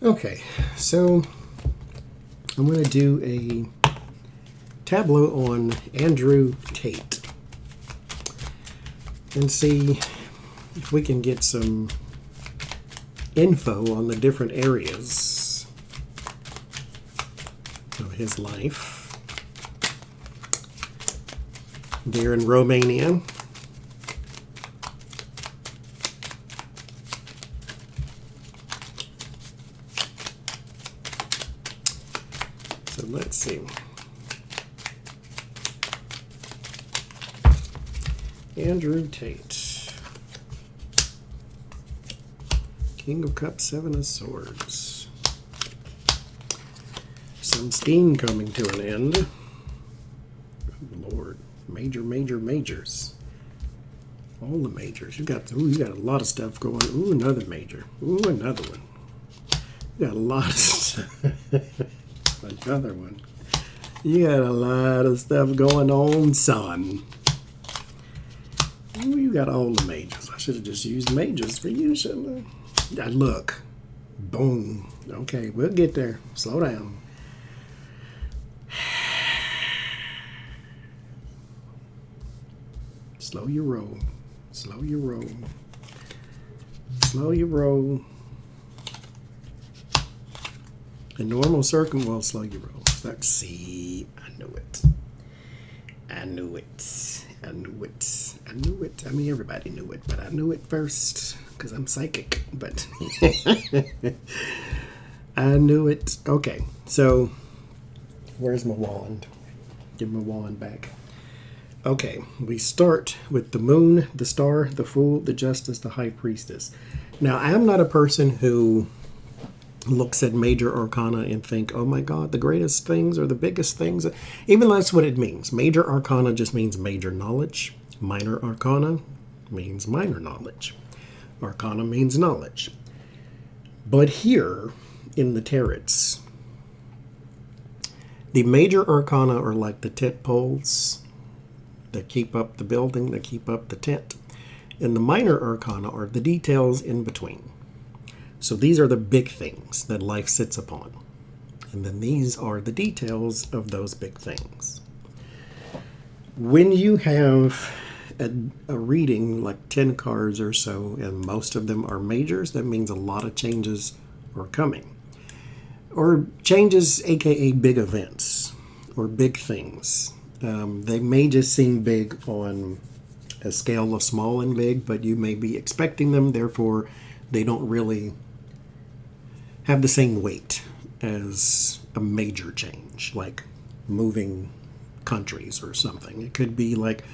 Okay, so I'm going to do a Tableau on Andrew Tate and see if we can get some info on the different areas of his life. There in Romania. So let's see. Andrew Tate. King of Cups, Seven of Swords. Some steam coming to an end. Oh, Lord. Majors. All the majors. You got a lot of stuff going. Ooh, another major. Ooh, another one. You got a lot of stuff. Another one. You got a lot of stuff going on, son. Ooh, you got all the majors. I should have just used majors for you, shouldn't I? Look. Boom. Okay, we'll get there. Slow down. Slow your roll. Slow your roll. Slow your roll. In normal will slow your roll. Let's see. I knew it. I mean, everybody knew it, but I knew it first because I'm psychic. But I knew it. Okay, so where's my wand? Give my wand back. Okay, we start with the moon, the star, the fool, the justice, the high priestess. Now, I am not a person who looks at major arcana and think, oh my God, the greatest things or the biggest things. Even that's what it means. Major arcana just means major knowledge. Minor arcana means minor knowledge. Arcana means knowledge. But here in the tarots, the major arcana are like the tent poles that keep up the building, that keep up the tent. And the minor arcana are the details in between. So these are the big things that life sits upon. And then these are the details of those big things. When you have a reading like 10 cards or so, and most of them are majors, that means a lot of changes are coming. Or changes, aka big events, or big things. They may just seem big on a scale of small and big, but you may be expecting them, therefore they don't really have the same weight as a major change, like moving countries or something. It could be like,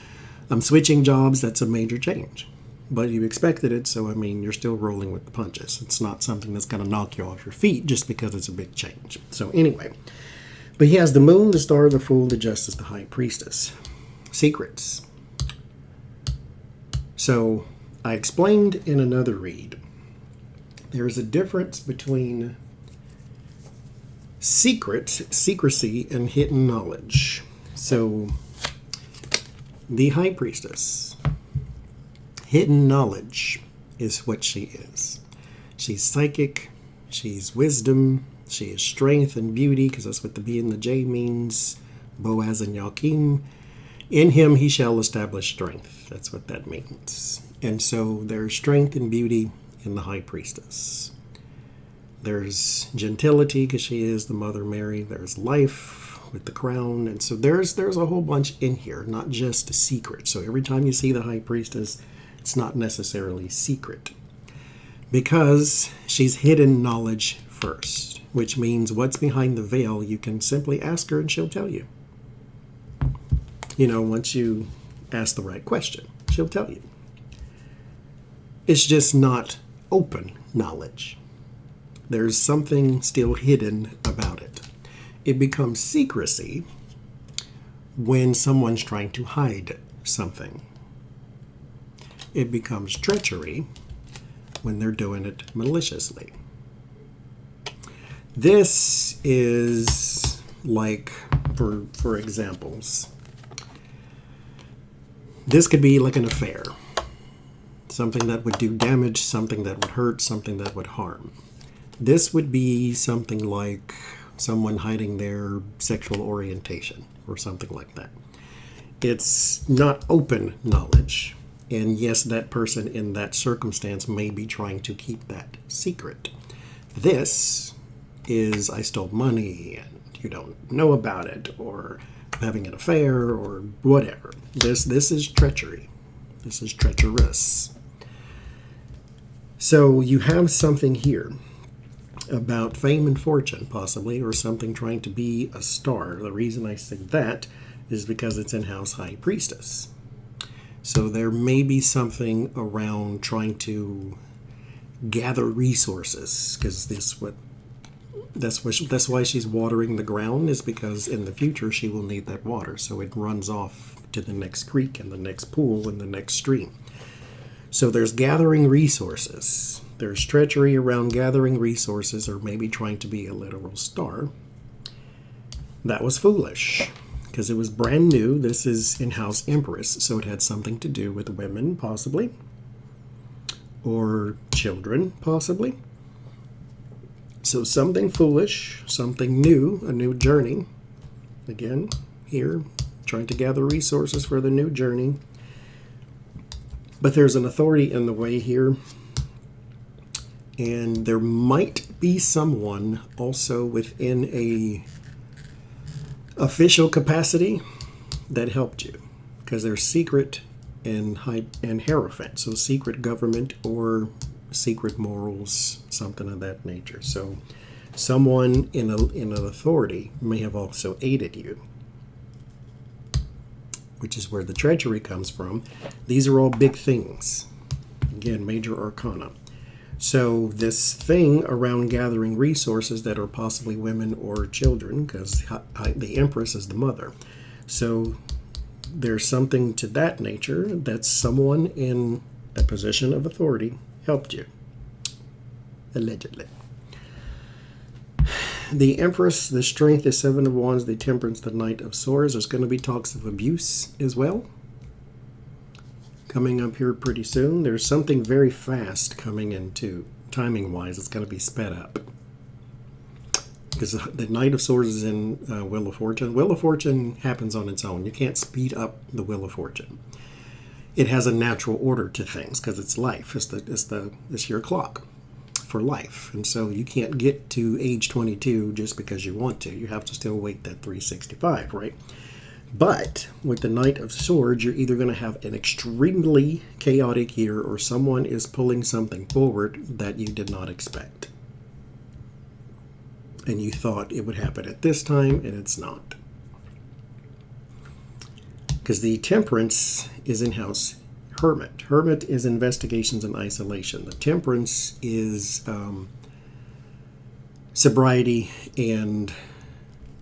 I'm switching jobs, that's a major change. But you expected it, so I mean, you're still rolling with the punches. It's not something that's going to knock you off your feet just because it's a big change. So anyway, but he has the moon, the star, the fool, the justice, the high priestess. Secrets. So I explained in another read, there's a difference between secrecy, and hidden knowledge. So the high priestess, hidden knowledge is what she is. She's psychic, she's wisdom, she is strength and beauty, because that's what the B and the J means. Boaz and Joachim. In him he shall establish strength. That's what that means. And so there's strength and beauty in the high priestess. There's gentility, because she is the Mother Mary. There's life with the crown. And so there's a whole bunch in here, not just a secret. So every time you see the high priestess, it's not necessarily secret, because she's hidden knowledge first, which means what's behind the veil, you can simply ask her and she'll tell you. You know, once you ask the right question, she'll tell you. It's just not open knowledge. There's something still hidden about it. It becomes secrecy when someone's trying to hide something. It becomes treachery when they're doing it maliciously. This is like, for examples, this could be like an affair. Something that would do damage, something that would hurt, something that would harm. This would be something like someone hiding their sexual orientation or something like that. It's not open knowledge. And yes, that person in that circumstance may be trying to keep that secret. This is I stole money and you don't know about it, or having an affair, or whatever. This is treachery. This is treacherous. So you have something here about fame and fortune, possibly, or something trying to be a star. The reason I say that is because it's in House High Priestess. So there may be something around trying to gather resources, because that's why she's watering the ground, is because in the future she will need that water, so it runs off to the next creek and the next pool and the next stream. So there's gathering resources. There's treachery around gathering resources, or maybe trying to be a literal star. That was foolish, because it was brand new. This is in House Empress, so it had something to do with women, possibly, or children, possibly. So something foolish, something new, a new journey. Again, here, trying to gather resources for the new journey. But there's an authority in the way here. And there might be someone also within a official capacity that helped you. Because there's secret and hierophant. So secret government or secret morals, something of that nature. So someone in an authority may have also aided you, which is where the treachery comes from. These are all big things. Again, major arcana. So this thing around gathering resources that are possibly women or children, because the Empress is the mother. So there's something to that nature that someone in a position of authority helped you, allegedly. The Empress, the Strength, the Seven of Wands, the Temperance, the Knight of Swords. There's going to be talks of abuse as well coming up here pretty soon. There's something very fast coming into, timing-wise. It's going to be sped up. Because the Knight of Swords is in Wheel of Fortune. Wheel of Fortune happens on its own. You can't speed up the Wheel of Fortune. It has a natural order to things because it's life. It's your clock for life. And so you can't get to age 22 just because you want to. You have to still wait that 365, right? But with the Knight of Swords, you're either going to have an extremely chaotic year, or someone is pulling something forward that you did not expect. And you thought it would happen at this time, and it's not. Because the Temperance is in House Hermit. Hermit is investigations and isolation. The Temperance is sobriety and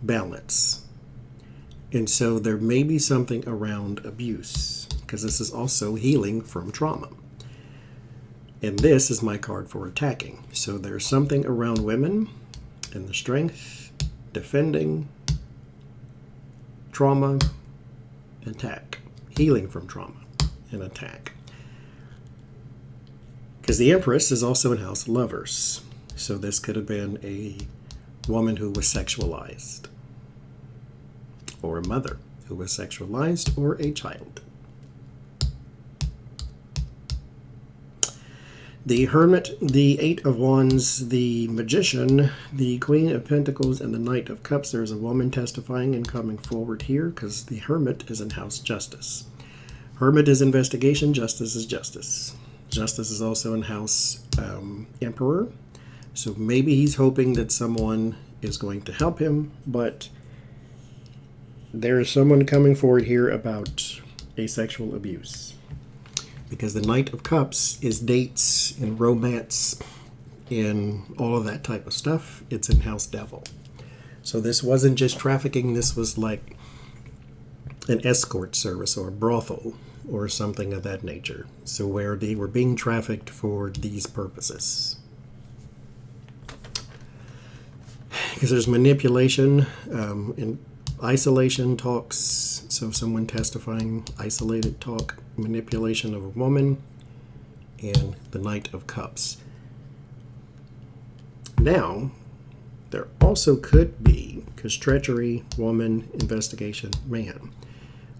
balance. And so there may be something around abuse, because this is also healing from trauma. And this is my card for attacking. So there's something around women and the Strength, defending, trauma, attack, healing from trauma, and attack. Because the Empress is also in House Lovers. So this could have been a woman who was sexualized, or a mother who was sexualized, or a child. The Hermit, the Eight of Wands, the Magician, the Queen of Pentacles, and the Knight of Cups. There's a woman testifying and coming forward here, because the Hermit is in House Justice. Hermit is investigation, Justice is justice. Justice is also in House Emperor. So maybe he's hoping that someone is going to help him, but there is someone coming forward here about asexual abuse. Because the Knight of Cups is dates and romance and all of that type of stuff. It's in House Devil. So this wasn't just trafficking. This was like an escort service or a brothel or something of that nature. So where they were being trafficked for these purposes. Because there's manipulation and isolation talks. So someone testifying, isolated talk, manipulation of a woman, and the Knight of Cups. Now, there also could be, because treachery, woman, investigation, man,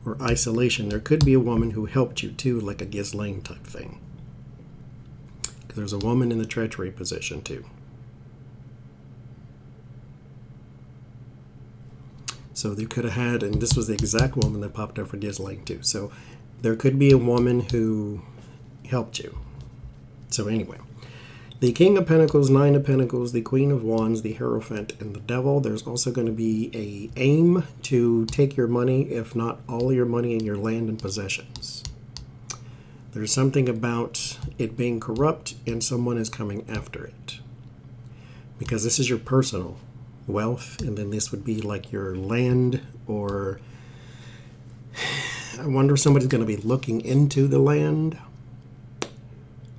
or isolation, there could be a woman who helped you too, like a Ghislaine type thing. Because there's a woman in the treachery position too. So they could have had, and this was the exact woman that popped up for Ghislaine too. So there could be a woman who helped you. So anyway, the King of Pentacles, Nine of Pentacles, the Queen of Wands, the Hierophant, and the Devil. There's also going to be a aim to take your money, if not all your money, in your land and possessions. There's something about it being corrupt and someone is coming after it. Because this is your personal wealth, and then this would be like your land, or I wonder if somebody's going to be looking into the land,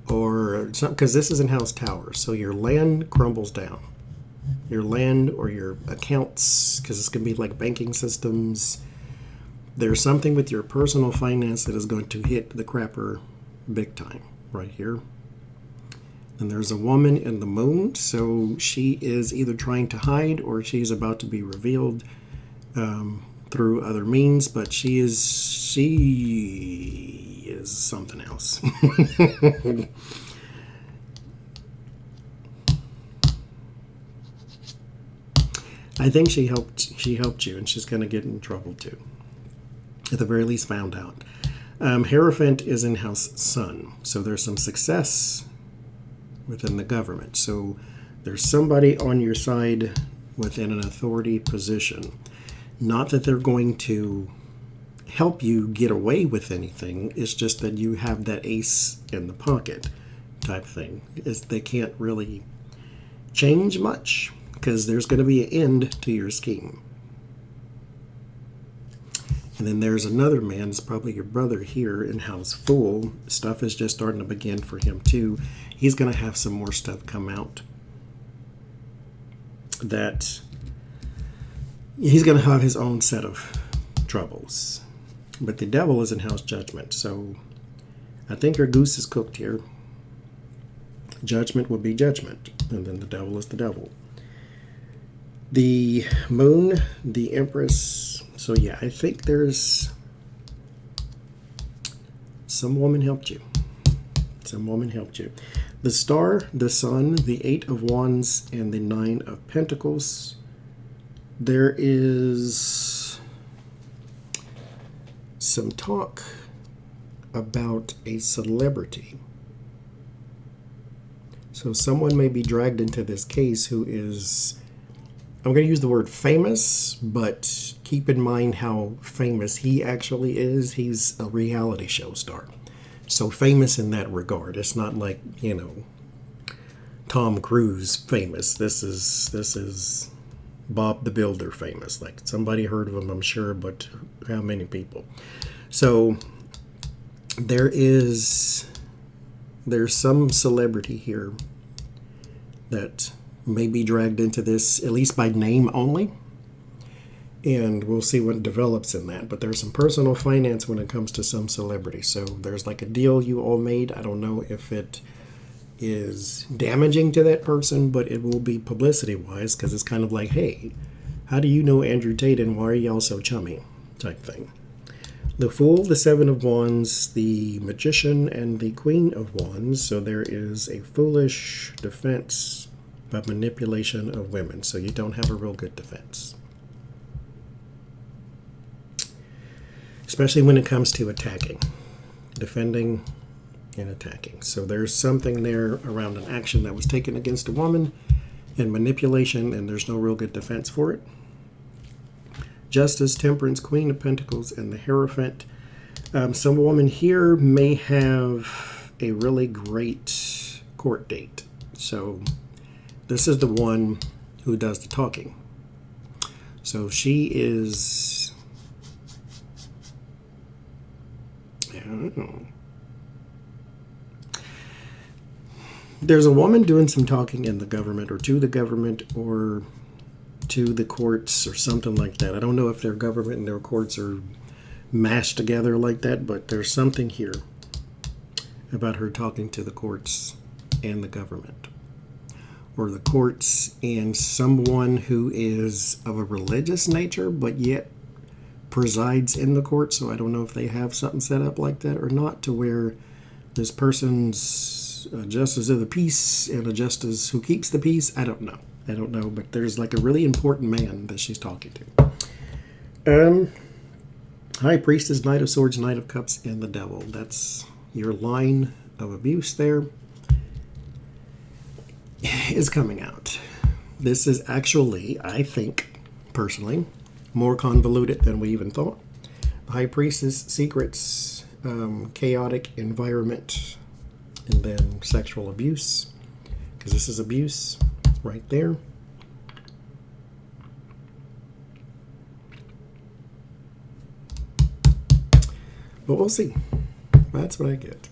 or something, because this is in House Tower, so your land crumbles down. Your land or your accounts, because it's going to be like banking systems. There's something with your personal finance that is going to hit the crapper big time right here. And there's a woman in the moon, so she is either trying to hide or she's about to be revealed through other means, but she is something else. I think she helped you, and she's going to get in trouble too. At the very least, found out. Hierophant is in House Sun, so there's some success within the government. So there's somebody on your side within an authority position. Not that they're going to help you get away with anything. It's just that you have that ace in the pocket type thing. They can't really change much because there's going to be an end to your scheme. And then there's another man, it's probably your brother here in House Fool. Stuff is just starting to begin for him too. He's going to have some more stuff come out that he's going to have his own set of troubles. But the Devil is in House Judgment, so I think your goose is cooked here. Judgment would be judgment, and then the Devil is the Devil. The Moon, the Empress. So yeah, I think there's some woman helped you. Some woman helped you. The Star, the Sun, the Eight of Wands, and the Nine of Pentacles. There is some talk about a celebrity. So someone may be dragged into this case who is, I'm going to use the word famous, but keep in mind how famous he actually is. He's a reality show star. So famous in that regard. It's not like, Tom Cruise famous. This is Bob the Builder famous. Like, somebody heard of him, I'm sure, but how many people? So there's some celebrity here that may be dragged into this, at least by name only. And we'll see what develops in that. But there's some personal finance when it comes to some celebrity. So there's like a deal you all made. I don't know if it is damaging to that person, but it will be publicity-wise, because it's kind of like, hey, how do you know Andrew Tate and why are y'all so chummy type thing. The Fool, the Seven of Wands, the Magician, and the Queen of Wands. So there is a foolish defense by manipulation of women. So you don't have a real good defense. Especially when it comes to attacking. Defending and attacking. So there's something there around an action that was taken against a woman and manipulation, and there's no real good defense for it. Justice, Temperance, Queen of Pentacles, and the Hierophant. Some woman here may have a really great court date. So this is the one who does the talking. So she is, I don't know. There's a woman doing some talking in the government, or to the government, or to the courts, or something like that. I don't know if their government and their courts are mashed together like that, but there's something here about her talking to the courts and the government. or the courts, and someone who is of a religious nature but yet presides in the court. So I don't know if they have something set up like that or not, to where this person's a justice of the peace and a justice who keeps the peace. I don't know, but there's like a really important man that she's talking to. High Priestess, Knight of Swords, Knight of Cups, and the Devil. That's your line of abuse there is coming out. This is actually, I think, personally, more convoluted than we even thought. High Priestess, secrets, chaotic environment, and then sexual abuse, because this is abuse right there. But we'll see. That's what I get.